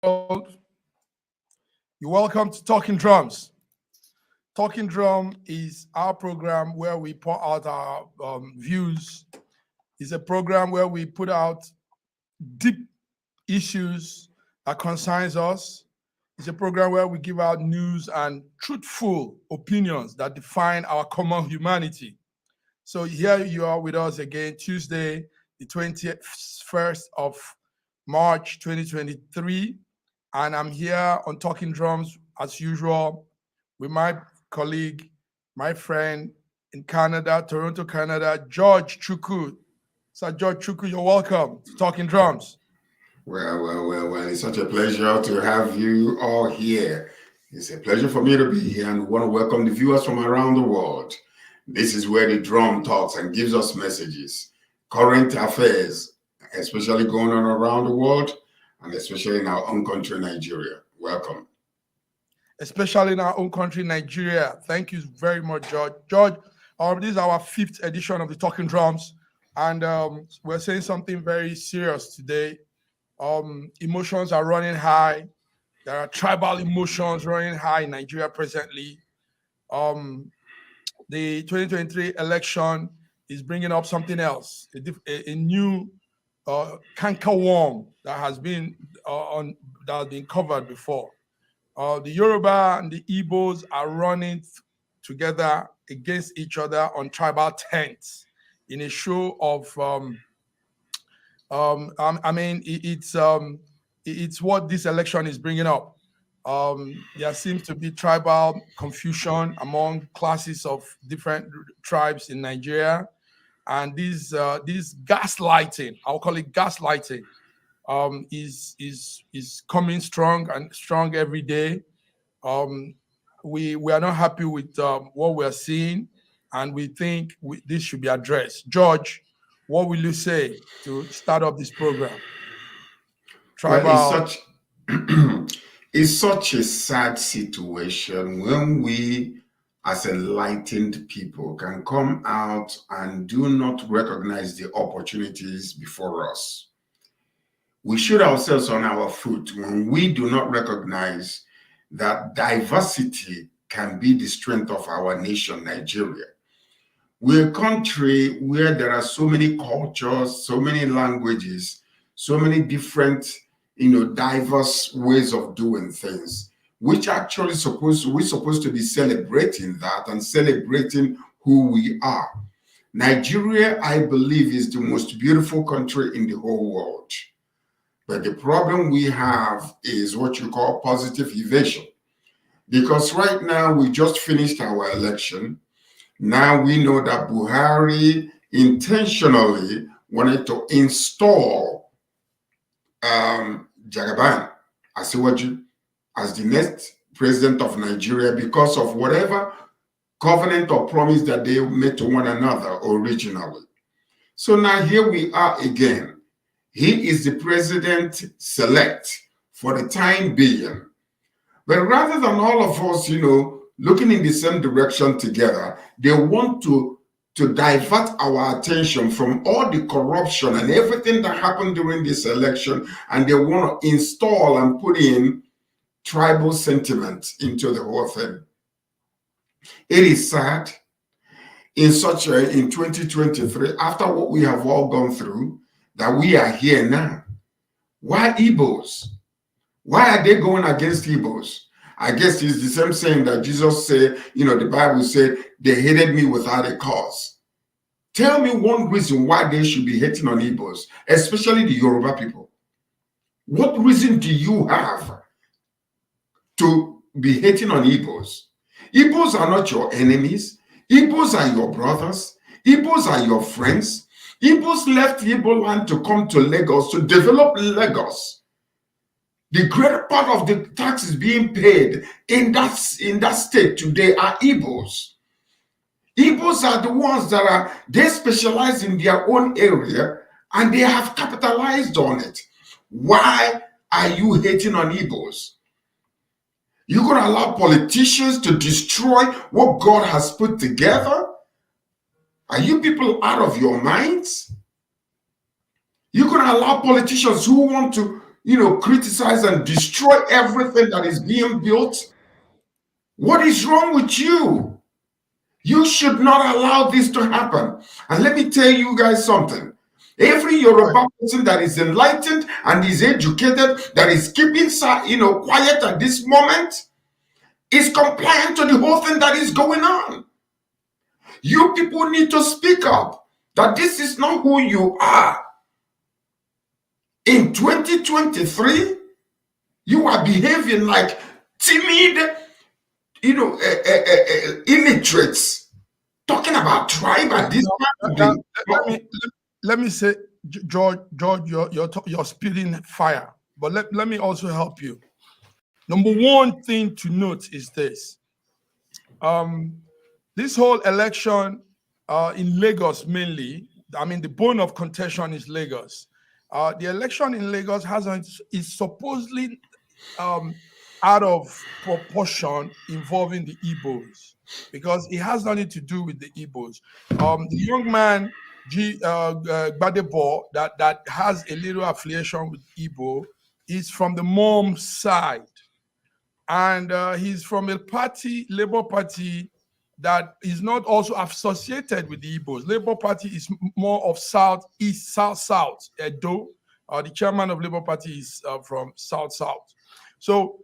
You're welcome to Talking Drums. Talking Drum is our program where we pour out our views. It's a program where we put out deep issues that concerns us. It's a program where we give out news and truthful opinions that define our common humanity. So here you are with us again, Tuesday, the 21st of March, 2023. And I'm here on Talking Drums, as usual, with my colleague, my friend in Canada, Toronto, Canada, George Chukwu. So George Chukwu, you're welcome to Talking Drums. Well. It's such a pleasure to have you all here. It's a pleasure for me to be here, and we want to welcome the viewers from around the world. This is where the drum talks and gives us messages, current affairs, especially going on around the world, and especially in our own country, Nigeria. Welcome. Especially in our own country, Nigeria. Thank you very much, George. George, this is our 5th edition of the Talking Drums, and we're saying something very serious today. Emotions are running high. There are tribal emotions running high in Nigeria presently. The 2023 election is bringing up something else, a new cankerworm that has been covered before. The Yoruba and the Igbos are running together against each other on tribal tents in a show of it's what this election is bringing up. There seems to be tribal confusion among classes of different tribes in Nigeria, and this gaslighting, I'll call it gaslighting, is coming strong every day. We are not happy with what we are seeing, and we think this should be addressed. George, what will you say to start up this program? Tribal. It's such a sad situation when we, as enlightened people, can come out and do not recognize the opportunities before us. We shoot ourselves on our foot when we do not recognize that diversity can be the strength of our nation, Nigeria. We're a country where there are so many cultures, so many languages, so many different, diverse ways of doing things, which actually we're supposed to be celebrating that and celebrating who we are. Nigeria, I believe, is the most beautiful country in the whole world. But the problem we have is what you call positive evasion. Because right now, we just finished our election. Now we know that Buhari intentionally wanted to install Jagaban as the next president of Nigeria because of whatever covenant or promise that they made to one another originally. So now here we are again. He is the president-select for the time being. But rather than all of us, looking in the same direction together, they want to divert our attention from all the corruption and everything that happened during this election, and they want to install and put in tribal sentiment into the whole thing. It is sad in 2023, after what we have all gone through, that we are here now. Why Igbos? Why are they going against Igbos? I guess it's the same saying that Jesus said, the Bible said, they hated me without a cause. Tell me one reason why they should be hating on Igbos, especially the Yoruba people. What reason do you have to be hating on Igbos? Igbos are not your enemies. Igbos are your brothers. Igbos are your friends. Igbos left Igbo land to come to Lagos to develop Lagos. The greater part of the taxes being paid in that state today are Igbos. Igbos are the ones they specialize in their own area and they have capitalized on it. Why are you hating on Igbos? You're going to allow politicians to destroy what God has put together? Are you people out of your minds? You're going to allow politicians who want to criticize and destroy everything that is being built? What is wrong with you? You should not allow this to happen. And let me tell you guys something. Every Yoruba person that is enlightened and is educated, that is keeping quiet at this moment, is compliant to the whole thing that is going on. You people need to speak up that this is not who you are. In 2023, you are behaving like timid, illiterates, talking about tribe at this time. Let me say, George, you're spitting fire, but let me also help you. Number one thing to note is this. This whole election in Lagos mainly, the bone of contention is Lagos. The election in Lagos is supposedly out of proportion involving the Igbos, because it has nothing to do with the Igbos. The young man, Gbadebo, that has a little affiliation with Igbo, is from the mom's side. And he's from a party, Labour Party, that is not also associated with the Igbos. Labour Party is more of South-East, South-South. Edo, the chairman of Labour Party is from South-South. So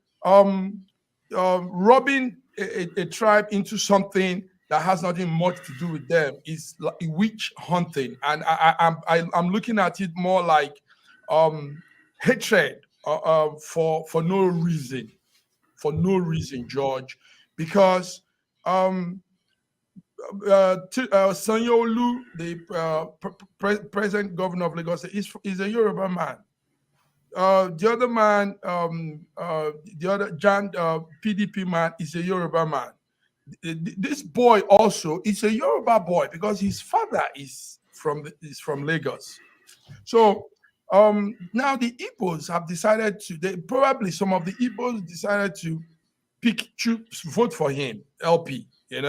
robbing a tribe into something that has nothing much to do with them is like witch hunting. And I'm looking at it more like hatred for no reason. For no reason, George, because Sanyo-Olu, the present governor of Lagos, is a Yoruba man. The other man, the other PDP man, is a Yoruba man. This boy also is a Yoruba boy because his father is from Lagos. So now the Igbos have decided probably some of the Igbos decided to vote for him, LP, and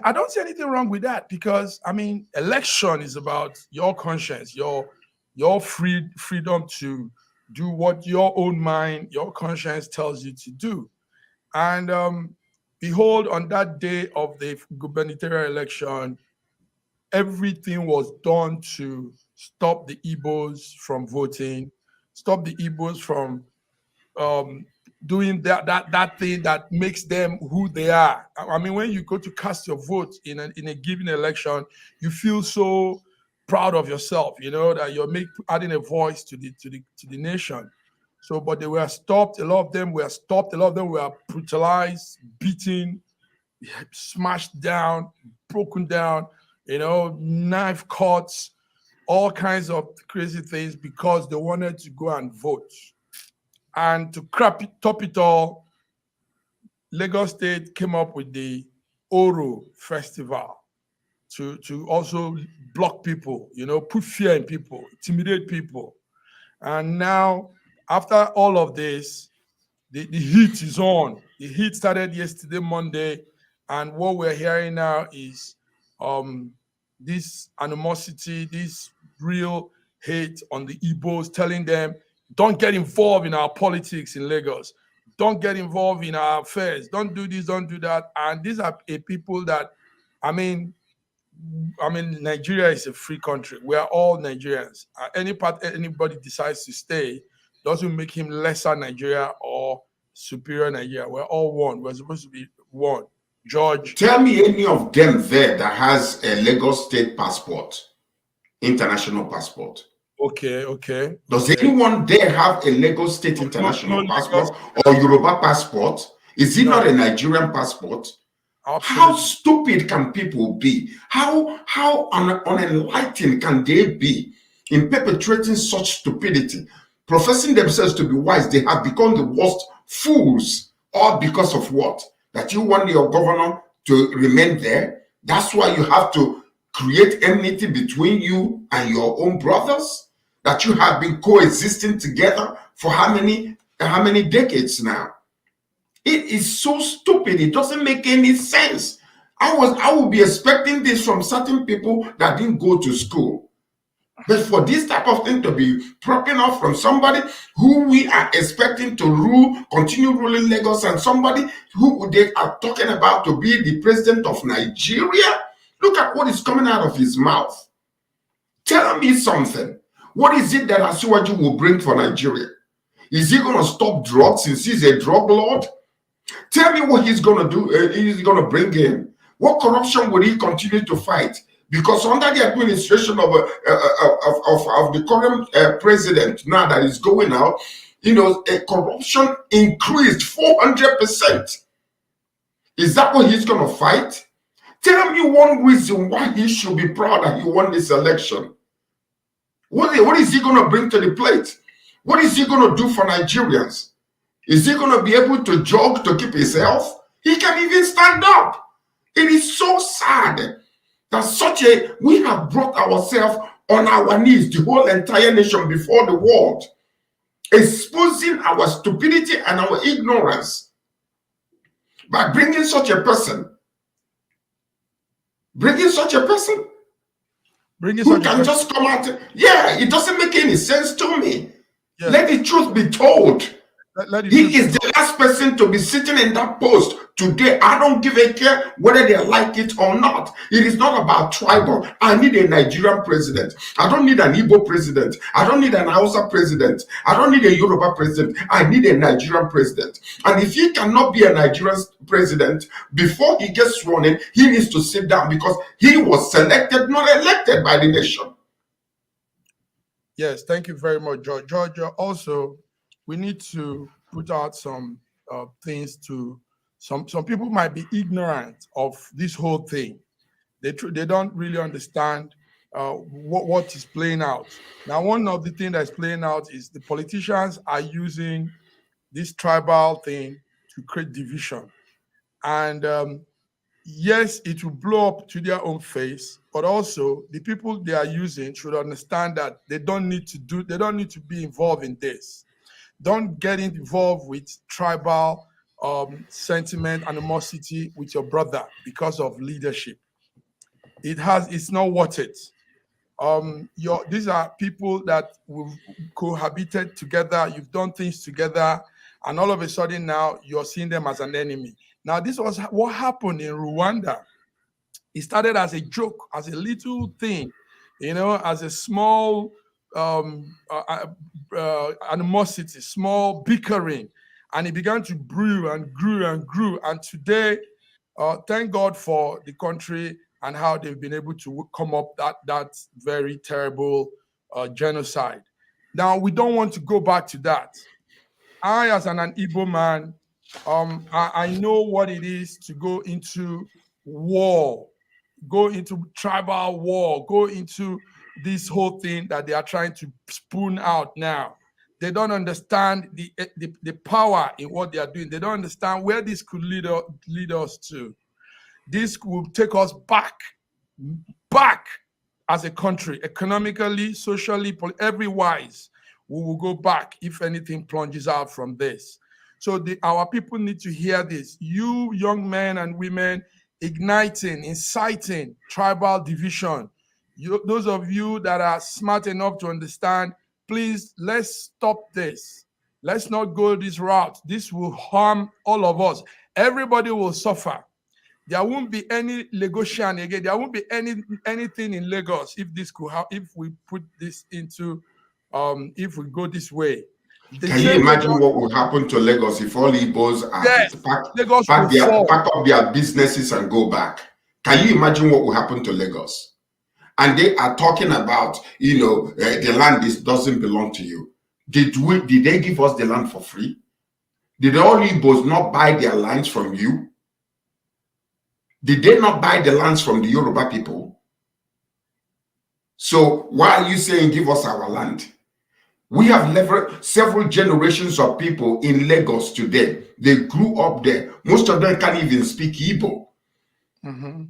I don't see anything wrong with that, because election is about your conscience, your freedom to do what your own mind, your conscience tells you to do. And behold, on that day of the gubernatorial election, everything was done to stop the Igbos from voting, stop the Igbos from doing that thing that makes them who they are. When you go to cast your vote in a given election, you feel so proud of yourself, that you're adding a voice to the nation. So, but they were stopped. A lot of them were stopped. A lot of them were brutalized, beaten, smashed down, broken down, knife cuts, all kinds of crazy things, because they wanted to go and vote. And to top it all, Lagos State came up with the Oro Festival to also block people, put fear in people, intimidate people. And now, after all of this, the heat is on. The heat started yesterday, Monday, and what we're hearing now is this animosity, this real hate on the Igbos, telling them, don't get involved in our politics in Lagos. Don't get involved in our affairs. Don't do this, don't do that. And these are people that, Nigeria is a free country. We are all Nigerians. Anybody decides to stay doesn't make him lesser Nigeria or superior Nigeria. We're all one. We're supposed to be one. George. Tell me any of them there that has a Lagos State passport, international passport. Okay. Does anyone there have a Lagos State international passport or Yoruba passport? Is it not a Nigerian passport? Absolutely. How stupid can people be? How unenlightened can they be in perpetrating such stupidity? Professing themselves to be wise, they have become the worst fools. All because of what? That you want your governor to remain there? That's why you have to create enmity between you and your own brothers? That you have been coexisting together for how many decades now? It is so stupid. It doesn't make any sense. I would be expecting this from certain people that didn't go to school. But for this type of thing to be propping up from somebody who we are expecting to rule, continue ruling Lagos, and somebody who they are talking about to be the president of Nigeria, look at what is coming out of his mouth. Tell me something. What is it that Asiwaju will bring for Nigeria? Is he going to stop drugs since he's a drug lord? Tell me what he's going to do. He's going to bring in. What corruption will he continue to fight? Because under the administration of the current president now that is going out, corruption increased 400%. Is that what he's going to fight? Tell me one reason why he should be proud that he won this election. What is he going to bring to the plate? What is he going to do for Nigerians? Is he going to be able to jog to keep his health? He can even stand up. It is so sad that we have brought ourselves on our knees, the whole entire nation before the world, exposing our stupidity and our ignorance by bringing such a person. Who can just come out. Yeah, it doesn't make any sense to me. Yeah. Let the truth be told. He is the last person to be sitting in that post today. I don't give a care whether they like it or not. It is not about tribal. I need a Nigerian president. I don't need an Igbo president. I don't need an Hausa president. I don't need a Yoruba president. I need a Nigerian president. And if he cannot be a Nigerian president before he gets sworn in, he needs to sit down because he was selected, not elected by the nation. Yes, thank you very much, George. George, also, we need to put out some things to some people might be ignorant of this whole thing. They don't really understand what is playing out. Now, one of the things that's playing out is the politicians are using this tribal thing to create division. And yes, it will blow up to their own face, but also the people they are using should understand that they don't need to be involved in this. Don't get involved with tribal sentiment, animosity with your brother because of leadership. It's not worth it. These are people that we've cohabited together, you've done things together, and all of a sudden now you're seeing them as an enemy. Now, this was what happened in Rwanda. It started as a joke, as a little thing, as a small animosity, small bickering, and it began to brew and grew and grew. And today, thank God for the country and how they've been able to come up that very terrible genocide. Now, we don't want to go back to that. I, as an Igbo man, I know what it is to go into war, go into tribal war, go into this whole thing that they are trying to spoon out now. They don't understand the power in what they are doing. They don't understand where this could lead us to. This will take us back as a country, economically, socially, every wise. We will go back if anything plunges out from this. So our people need to hear this. You young men and women igniting, inciting tribal division. Those of you that are smart enough to understand, please, let's stop this. Let's not go this route. This will harm all of us. Everybody will suffer. There won't be any Lagosian again. There won't be anything in Lagos if we put this into, if we go this way. Can you imagine what would happen to Lagos if all Igbos pack up their businesses and go back? Can you imagine what would happen to Lagos? And they are talking about, the land doesn't belong to you. Did they give us the land for free? Did all Igbos not buy their lands from you? Did they not buy the lands from the Yoruba people? So why are you saying give us our land? We have several generations of people in Lagos today. They grew up there. Most of them can't even speak Igbo. Mm-hmm.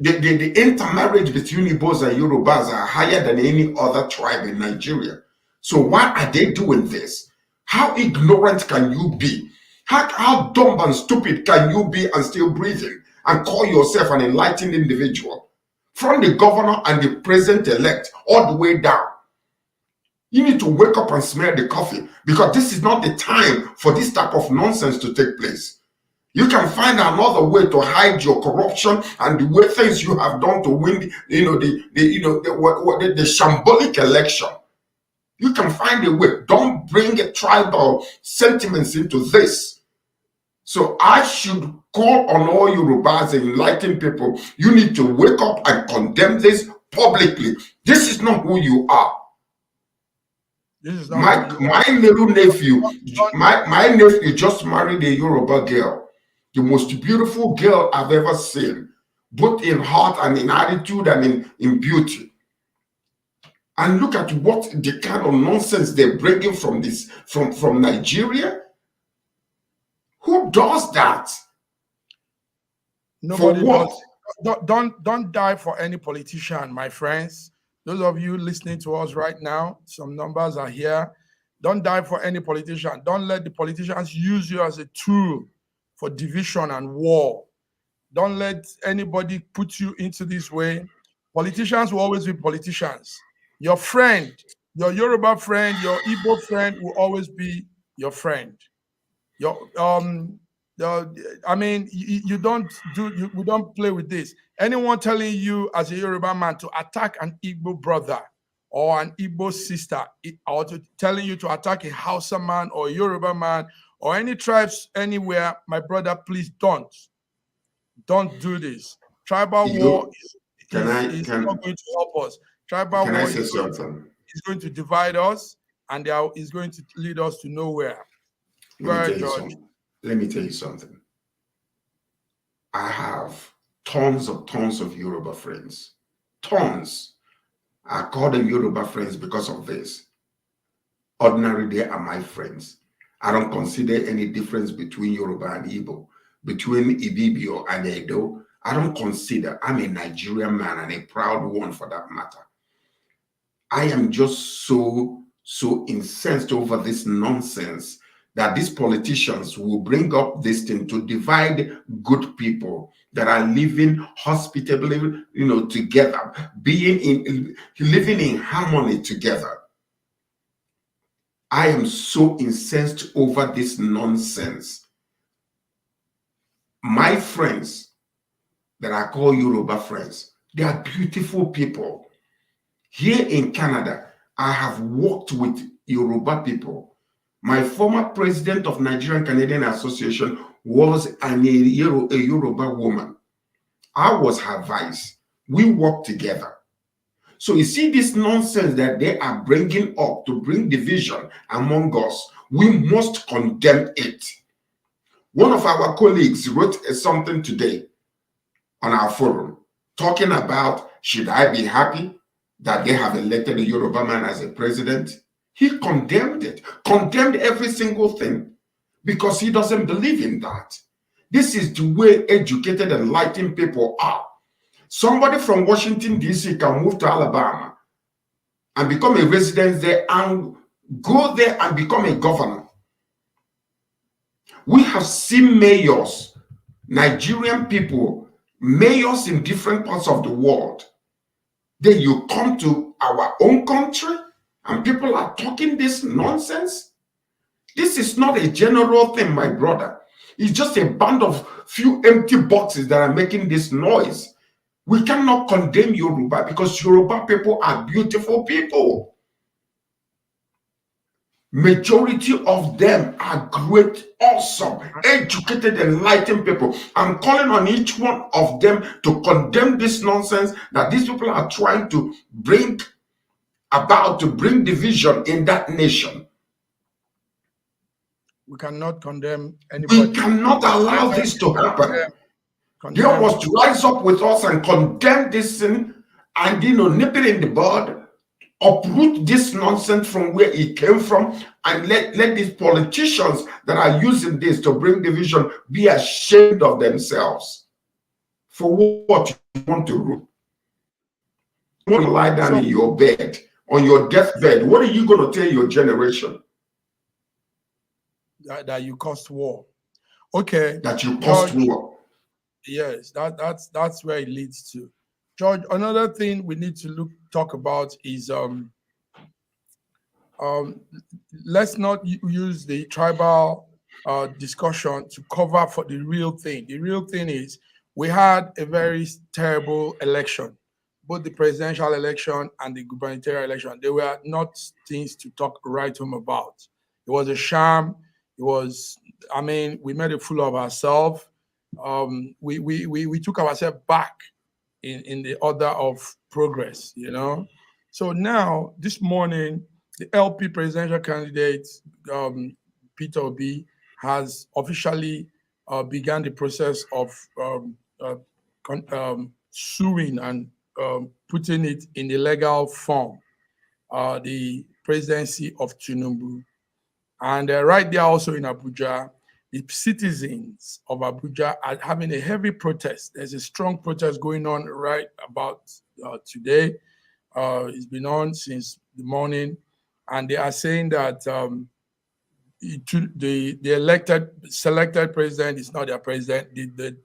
The intermarriage between Igbos and Yorubas are higher than any other tribe in Nigeria. So why are they doing this? How ignorant can you be? How dumb and stupid can you be and still breathing and call yourself an enlightened individual? From the governor and the president-elect all the way down. You need to wake up and smell the coffee, because this is not the time for this type of nonsense to take place. You can find another way to hide your corruption and the way things you have done to win, the shambolic election. You can find a way. Don't bring a tribal sentiments into this. So I should call on all Yorubas and enlightened people. You need to wake up and condemn this publicly. This is not who you are. This is not my little nephew, my nephew just married a Yoruba girl, the most beautiful girl I've ever seen, both in heart and in attitude and in beauty. And look at what the kind of nonsense they're bringing from Nigeria. Who does that? Nobody for what? Don't die for any politician, my friends. Those of you listening to us right now, some numbers are here. Don't die for any politician. Don't let the politicians use you as a tool for division and war. Don't let anybody put you into this way. Politicians will always be politicians. Your friend, your Yoruba friend, your Igbo friend will always be your friend. Your I mean, we don't play with this. Anyone telling you as a Yoruba man to attack an Igbo brother or an Igbo sister, or telling you to attack a Hausa man or a Yoruba man or any tribes anywhere, my brother, please don't do this. Tribal war is not going to help us. Tribal war is going to divide us, and is going to lead us to nowhere. Let me tell you something. I have tons of Yoruba friends. Tons. I call them Yoruba friends because of this. Ordinarily, they are my friends. I don't consider any difference between Yoruba and Igbo, between Ibibio and Edo. I don't consider. I'm a Nigerian man and a proud one for that matter. I am just so incensed over this nonsense that these politicians will bring up this thing to divide good people that are living hospitably, together, living in harmony together. I am so incensed over this nonsense. My friends that I call Yoruba friends, they are beautiful people. Here in Canada, I have worked with Yoruba people. My former president of Nigerian Canadian Association was a Yoruba woman. I was her vice. We worked together. So you see this nonsense that they are bringing up to bring division among us, we must condemn it. One of our colleagues wrote something today on our forum talking about, should I be happy that they have elected a Yoruba man as a president? He condemned it, condemned every single thing, because he doesn't believe in that. This is the way educated, enlightened people are. Somebody from Washington, D.C. can move to Alabama and become a resident there and go there and become a governor. We have seen mayors, Nigerian people, mayors in different parts of the world. Then you come to our own country and people are talking this nonsense. This is not a general thing, my brother. It's just a band of few empty boxes that are making this noise. We cannot condemn Yoruba because Yoruba people are beautiful people. Majority of them are great, awesome, educated, enlightened people. I'm calling on each one of them to condemn this nonsense that these people are trying to bring about, to bring division in that nation. We cannot condemn anybody. We cannot allow this to happen. They must rise up with us and condemn this sin and, nip it in the bud, uproot this nonsense from where it came from, and let these politicians that are using this to bring division be ashamed of themselves for what you want to do. You want to lie down in your bed, on your deathbed. What are you going to tell your generation? That you caused war. Okay. That you caused war. Yes, that's where it leads to. George, another thing we need to talk about is let's not use the tribal discussion to cover for the real thing. The real thing is we had a very terrible election, both the presidential election and the gubernatorial election. They were not things to talk right home about. It was a sham. It was, I mean, we made a fool of ourselves. We took ourselves back in the order of progress, you know. So now, this morning, the LP presidential candidate, Peter Obi, has officially begun the process of suing and putting it in the legal form, the presidency of Tinubu. And right there also in Abuja, the citizens of Abuja are having a heavy protest. There's a strong protest going on right about today. It's been on since the morning. And they are saying that the selected president is not their president. The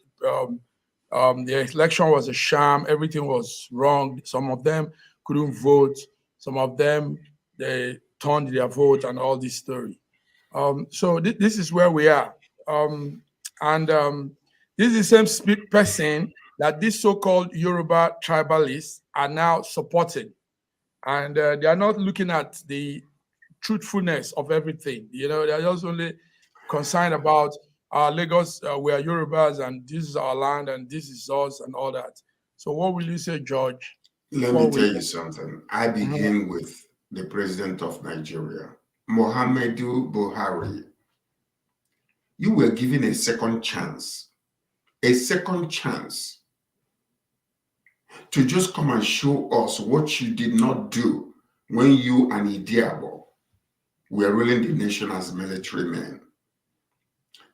election was a sham. Everything was wrong. Some of them couldn't vote. Some of them, they turned their vote and all this story. So this is where we are. This is the same person that these so-called Yoruba tribalists are now supporting. And they are not looking at the truthfulness of everything. You know, they're just only concerned about Lagos, we are Yorubas, and this is our land, and this is us, and all that. So what will you say, George? Let me tell you something. I begin with the president of Nigeria, Muhammadu Buhari. You were given a second chance to just come and show us what you did not do when you and Idiabo were ruling the nation as military men.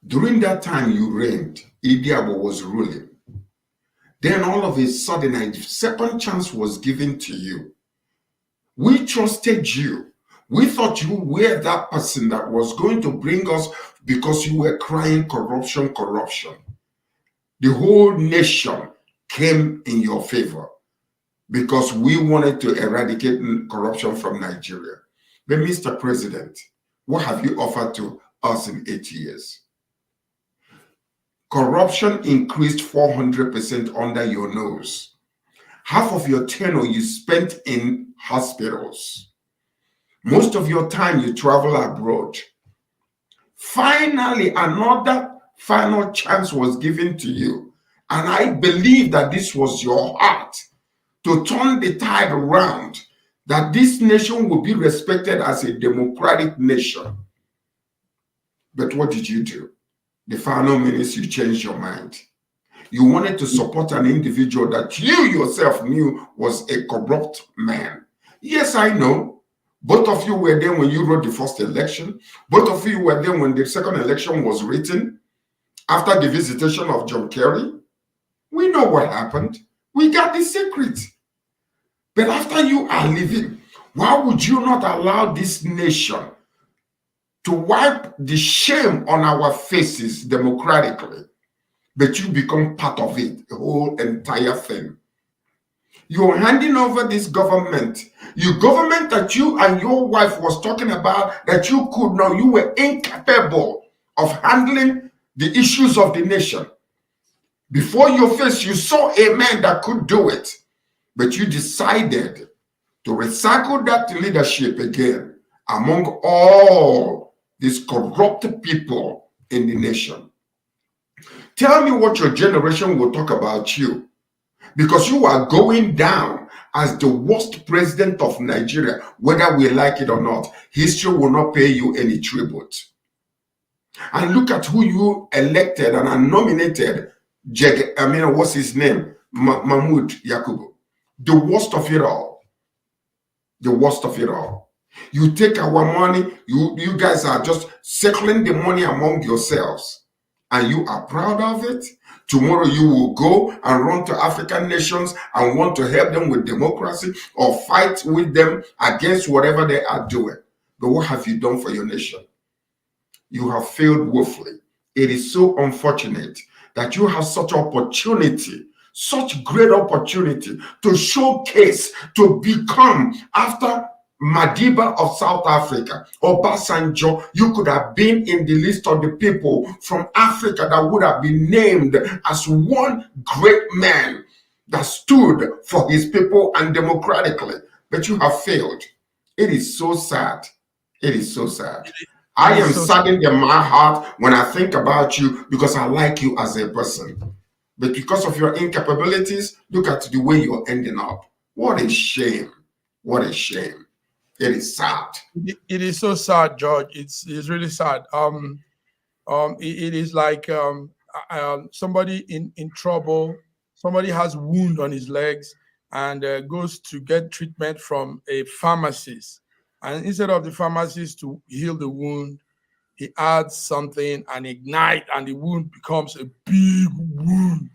During that time you reigned, Idiabo was ruling. Then all of a sudden, a second chance was given to you. We trusted you. We thought you were that person that was going to bring us, because you were crying corruption, corruption. The whole nation came in your favor because we wanted to eradicate corruption from Nigeria. But Mr. President, what have you offered to us in 8 years? Corruption increased 400% under your nose. Half of your tenure you spent in hospitals. Most of your time you travel abroad. Finally, another final chance was given to you. And I believe that this was your heart to turn the tide around, that this nation will be respected as a democratic nation. But what did you do? The final minutes you changed your mind. You wanted to support an individual that you yourself knew was a corrupt man. Yes, I know. Both of you were there when you wrote the first election. Both of you were there when the second election was written. After the visitation of John Kerry, we know what happened. We got the secret. But after you are leaving, why would you not allow this nation to wipe the shame on our faces democratically? But you become part of it, the whole entire thing. You're handing over this government, your government that you and your wife was talking about, that you could not, you were incapable of handling the issues of the nation. Before your face, you saw a man that could do it, but you decided to recycle that leadership again among all these corrupt people in the nation. Tell me what your generation will talk about you, because you are going down as the worst president of Nigeria, whether we like it or not. History will not pay you any tribute. And look at who you elected and nominated. What's his name? Mahmoud Yakubu. The worst of it all. The worst of it all. You take our money, you guys are just circling the money among yourselves, and you are proud of it. Tomorrow you will go and run to African nations and want to help them with democracy or fight with them against whatever they are doing. But what have you done for your nation? You have failed woefully. It is so unfortunate that you have such opportunity, such great opportunity to showcase, to become, after Madiba of South Africa, Obasanjo, you could have been in the list of the people from Africa that would have been named as one great man that stood for his people and democratically, but you have failed. It is so sad. It is so sad. I am saddened in my heart when I think about you because I like you as a person. But because of your incapabilities, look at the way you're ending up. What a shame. What a shame. It is sad. It is so sad, George. It's really sad. It is like somebody in trouble. Somebody has wound on his legs and goes to get treatment from a pharmacist. And instead of the pharmacist to heal the wound, he adds something and ignite, and the wound becomes a big wound.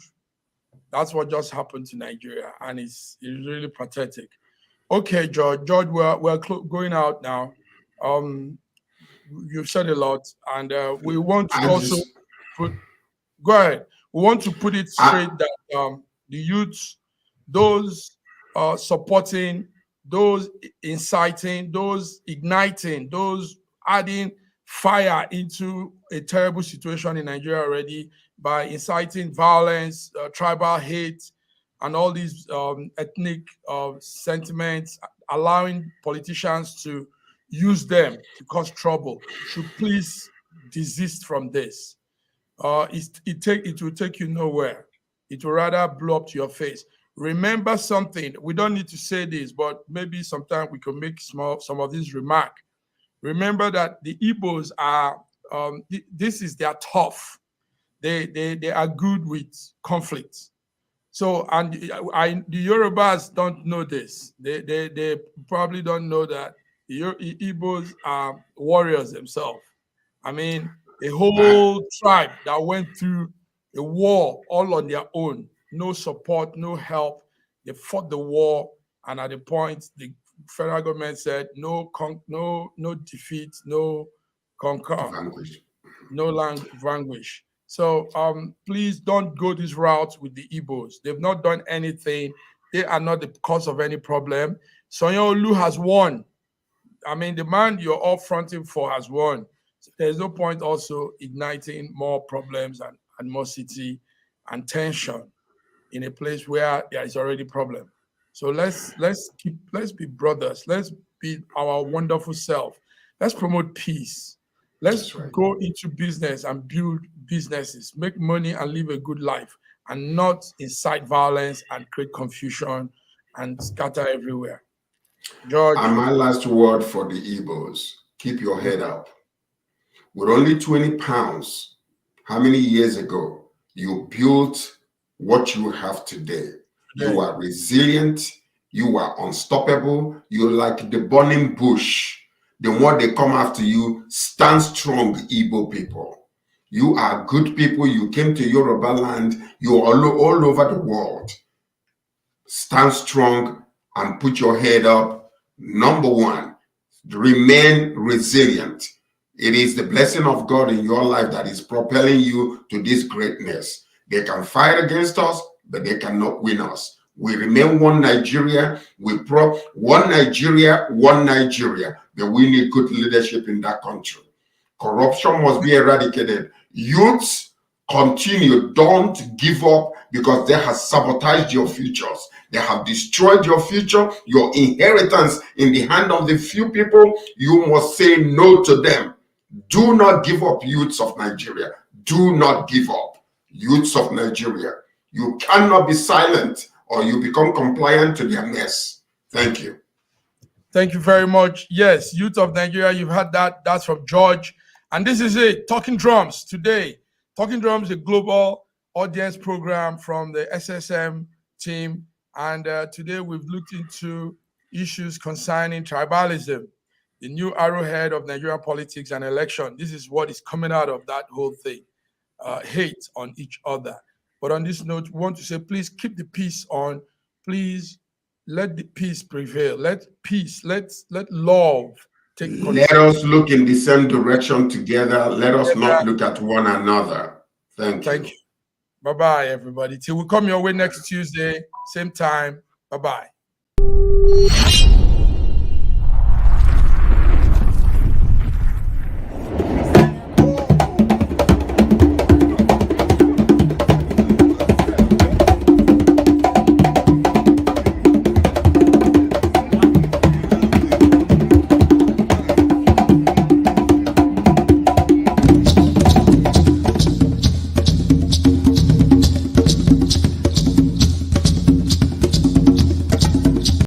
That's what just happened to Nigeria, and it's really pathetic. Okay, George, we're going out now. You've said a lot, and we want to also put. Go ahead. We want to put it straight that the youths, those supporting, those inciting, those igniting, those adding fire into a terrible situation in Nigeria already by inciting violence, tribal hate, and all these ethnic sentiments, allowing politicians to use them to cause trouble, should please desist from this. It will take you nowhere. It will rather blow up to your face. Remember something. We don't need to say this, but maybe sometime we can make some of these remarks. Remember that the Igbos are, this is their tough. They are good with conflict. So, and the Yorubas don't know this. They probably don't know that the Igbos are warriors themselves. I mean, a whole tribe that went through a war all on their own, no support, no help. They fought the war, and at the point, the federal government said no defeat, no conquer, no vanquish. So please don't go this route with the Igbos. They've not done anything. They are not the cause of any problem. Sanyaolu has won. I mean, the man you're all fronting for has won. So there's no point also igniting more problems and animosity and tension in a place where there is already problem. So let's be brothers. Let's be our wonderful self. Let's promote peace. Let's go into business and build businesses, make money and live a good life, and not incite violence and create confusion and scatter everywhere. George. And my last word for the Igbos, keep your head up. With only 20 pounds, how many years ago, you built what you have today? You are resilient, you are unstoppable, you're like the burning bush. The more they come after you, stand strong, Igbo people. You are good people, you came to Yoruba land, you're all over the world. Stand strong and put your head up. Number one, remain resilient. It is the blessing of God in your life that is propelling you to this greatness. They can fight against us, but they cannot win us. We remain one Nigeria. One Nigeria, but we need good leadership in that country. Corruption must be eradicated. Youths, continue. Don't give up because they have sabotaged your futures. They have destroyed your future, your inheritance in the hand of the few people. You must say no to them. Do not give up, youths of Nigeria. Do not give up, youths of Nigeria. You cannot be silent or you become compliant to their mess. Thank you. Thank you very much. Yes, youth of Nigeria, you've had that. That's from George. And this is it, Talking Drums today. Talking Drums is a global audience program from the SSM team. And today we've looked into issues concerning tribalism, the new arrowhead of Nigerian politics and election. This is what is coming out of that whole thing, hate on each other. But on this note, we want to say, please keep the peace on. Please let the peace prevail. Let love take control. Let us look in the same direction together. Let us not look at one another. Thank you. Bye-bye, everybody. Till we come your way next Tuesday, same time. Bye-bye.